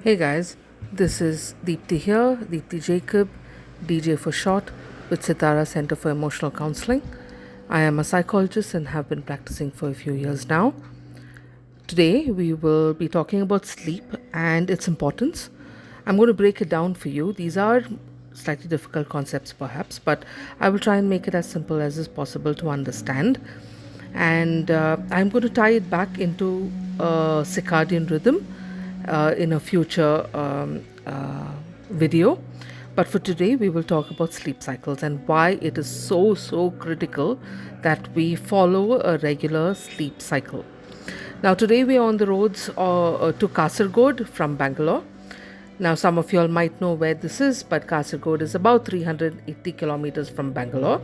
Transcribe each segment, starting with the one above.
Hey guys, this is Deepti here, Deepti Jacob, DJ for short, with Sitara Center for Emotional Counseling. I am a psychologist and have been practicing for a few years now. Today we will be talking about sleep and its importance. I'm going to break it down for you. These are slightly difficult concepts perhaps, but I will try and make it as simple as is possible to understand. And I'm going to tie it back into circadian rhythm in a future video. But for today, we will talk about sleep cycles and why it is so critical that we follow a regular sleep cycle. Now, today we are on the roads to Kasaragod from Bangalore. Now, some of you all might know where this is, but Kasaragod is about 380 kilometers from Bangalore.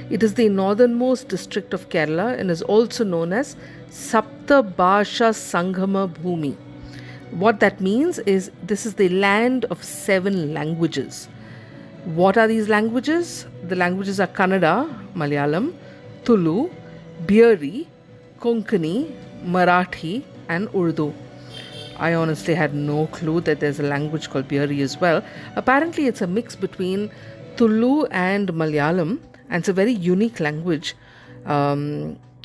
It is the northernmost district of Kerala and is also known as Sapta Bhasha Sangama Bhumi. What that means is this is the land of 7 languages. What are these languages? The languages are Kannada, Malayalam, Tulu, Bihari, Konkani, Marathi, and Urdu. I honestly had no clue that there's a language called Bihari as well. Apparently, it's a mix between Tulu and Malayalam, and it's a very unique language.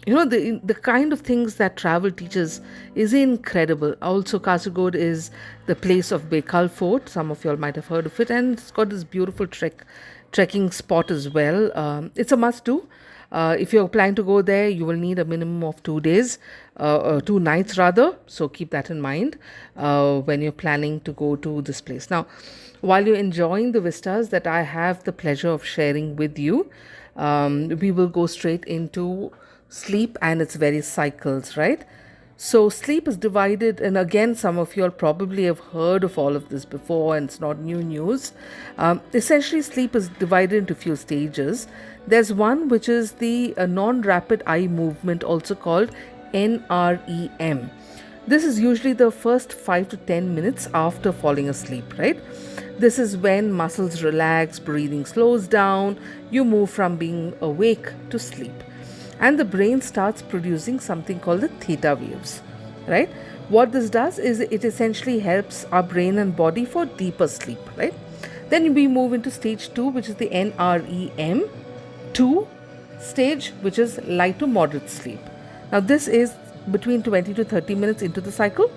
The kind of things that travel teaches is incredible. Also, Kasaragod is the place of Bekal Fort. Some of you all might have heard of it, and it's got this beautiful trekking spot as well. It's a must-do. If you're planning to go there, you will need a minimum of 2 days, 2 nights rather. So keep that in mind when you're planning to go to this place. Now, while you're enjoying the vistas that I have the pleasure of sharing with you, we will go straight into sleep and its various cycles, right? So sleep is divided, and again, some of you all probably have heard of all of this before, and it's not new news. Essentially, sleep is divided into few stages. There's one which is the non-rapid eye movement, also called NREM. This is usually the first 5 to 10 minutes after falling asleep, right? This is when muscles relax, breathing slows down, you move from being awake to sleep. And the brain starts producing something called the theta waves, right? What this does is it essentially helps our brain and body for deeper sleep, right? Then we move into stage 2, which is the NREM 2 stage, which is light to moderate sleep. Now, this is between 20 to 30 minutes into the cycle,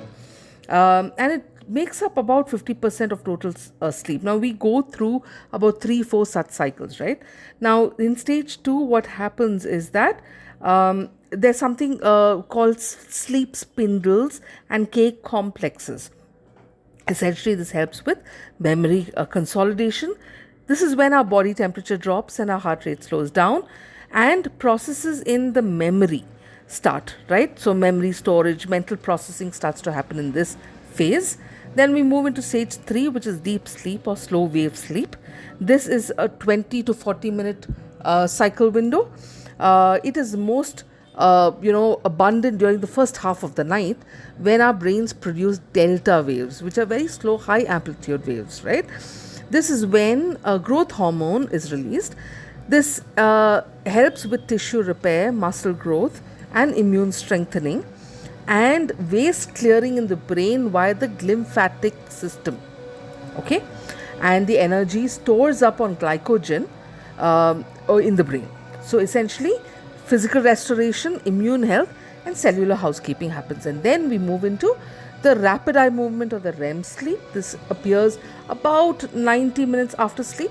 and it makes up about 50% of total sleep. Now, we go through about 3-4 such cycles, right? Now, in stage 2, what happens is that there's something called sleep spindles and K complexes. Essentially, this helps with memory consolidation. This is when our body temperature drops and our heart rate slows down, and processes in the memory start, right? So memory storage, mental processing starts to happen in this phase. Then we move into stage 3, which is deep sleep or slow wave sleep. This is a 20 to 40 minute cycle window. It is most abundant during the first half of the night, when our brains produce delta waves, which are very slow, high amplitude waves, right? This is when growth hormone is released. This helps with tissue repair, muscle growth, and immune strengthening, and waste clearing in the brain via the lymphatic system. Okay, and the energy stores up on glycogen or in the brain. So essentially, physical restoration, immune health, and cellular housekeeping happens. And then we move into the rapid eye movement or the REM sleep. This appears about 90 minutes after sleep,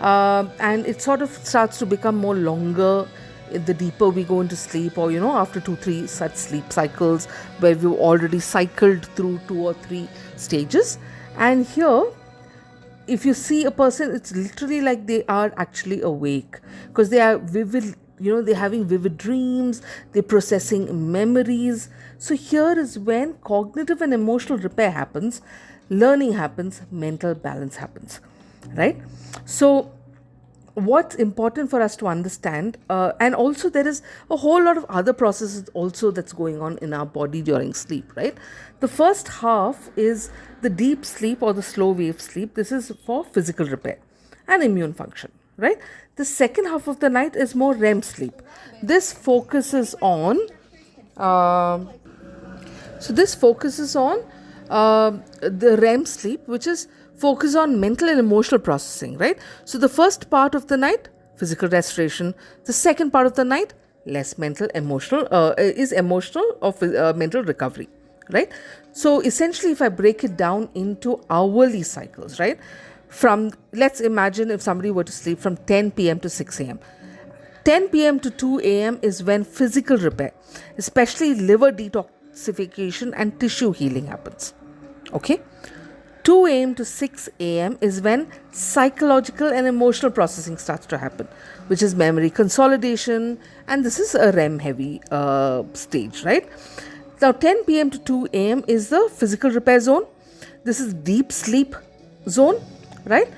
and it sort of starts to become more longer the deeper we go into sleep, or after 2-3 such sleep cycles where we've already cycled through 2 or 3 stages. And here, if you see a person, it's literally like they are actually awake, because they are vivid, they're having vivid dreams, they're processing memories. So here is when cognitive and emotional repair happens, learning happens, mental balance happens, right? So what's important for us to understand, and also there is a whole lot of other processes also that's going on in our body during sleep, right? The first half is the deep sleep or the slow wave sleep. This is for physical repair and immune function, right? The second half of the night is more REM sleep. This focuses on the REM sleep, which is focus on mental and emotional processing, right? So the first part of the night, physical restoration. The second part of the night, less mental, emotional, is emotional or mental recovery, right? So essentially, if I break it down into hourly cycles, right? From, let's imagine if somebody were to sleep from 10 p.m. to 6 a.m. 10 p.m. to 2 a.m. is when physical repair, especially liver detoxification and tissue healing happens. Okay? 2 a.m. to 6 a.m. is when psychological and emotional processing starts to happen, which is memory consolidation, and this is a REM heavy stage, right? Now, 10 p.m. to 2 a.m. is the physical repair zone. This is deep sleep zone, right?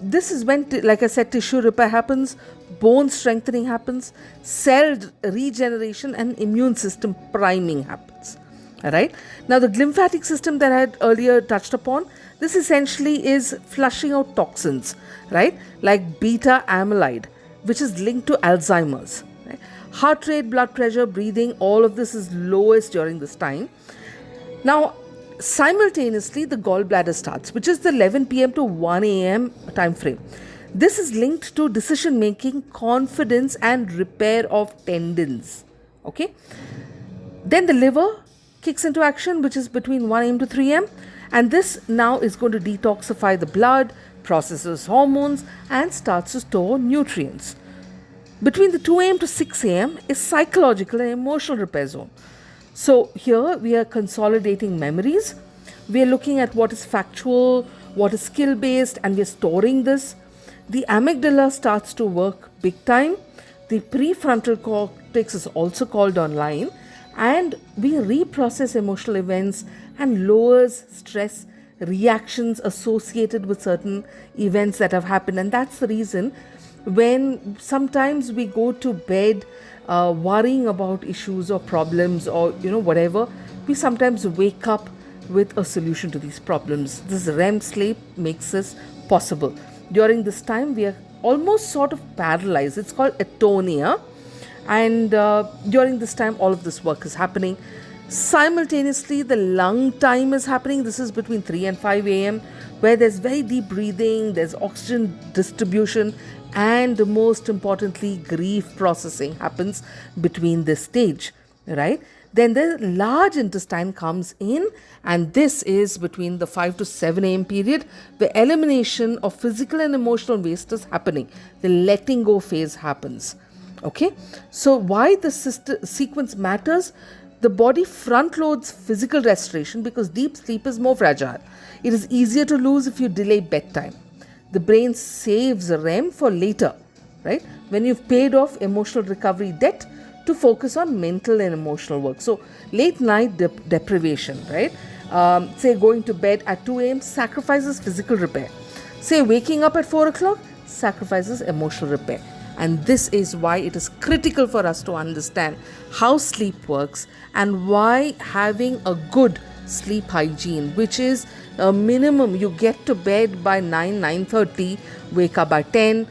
This is when, like I said, tissue repair happens, bone strengthening happens, cell regeneration and immune system priming happens. Alright. Now the lymphatic system that I had earlier touched upon, this essentially is flushing out toxins, right? Like beta amyloid, which is linked to Alzheimer's. Right? Heart rate, blood pressure, breathing, all of this is lowest during this time. Now, simultaneously, the gallbladder starts, which is the 11 p.m. to 1 a.m. time frame. This is linked to decision making, confidence, and repair of tendons. Okay. Then the liver kicks into action, which is between 1 a.m. to 3 a.m. And this now is going to detoxify the blood, processes hormones, and starts to store nutrients. Between the 2 a.m. to 6 a.m. is psychological and emotional repair zone. So here we are consolidating memories. We are looking at what is factual, what is skill based, and we are storing this. The amygdala starts to work big time. The prefrontal cortex is also called online, and we reprocess emotional events and lowers stress reactions associated with certain events that have happened. And that's the reason when sometimes we go to bed worrying about issues or problems or whatever, we sometimes wake up with a solution to these problems. This REM sleep makes this possible. During this time we are almost sort of paralyzed. It's called atonia, and during this time all of this work is happening. Simultaneously the lung time is happening. This is between 3 and 5 a.m. where there's very deep breathing, there's oxygen distribution, and most importantly grief processing happens between this stage, right? Then the large intestine comes in, and this is between the 5 to 7 a.m. period. The elimination of physical and emotional waste is happening. The letting go phase happens. Okay, so why the sequence matters? The body front loads physical restoration because deep sleep is more fragile. It is easier to lose if you delay bedtime. The brain saves REM for later, right? When you've paid off emotional recovery debt to focus on mental and emotional work. So late night deprivation, right? Say going to bed at 2 a.m. sacrifices physical repair. Say waking up at 4 o'clock sacrifices emotional repair. And this is why it is critical for us to understand how sleep works and why having a good sleep hygiene, which is a minimum, you get to bed by 9:30, wake up by 10,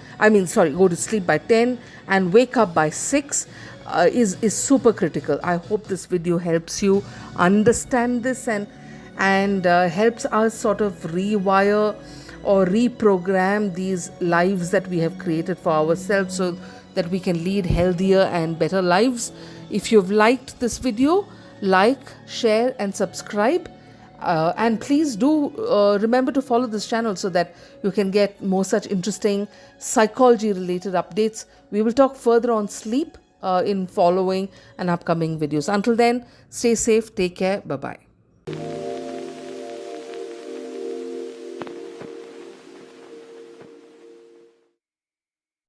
go to sleep by 10 and wake up by 6 is super critical. I hope this video helps you understand this and helps us sort of rewire or reprogram these lives that we have created for ourselves so that we can lead healthier and better lives. If you've liked this video, like, share and subscribe. And please do remember to follow this channel so that you can get more such interesting psychology related updates. We will talk further on sleep in following and upcoming videos. Until then, stay safe, take care, bye-bye.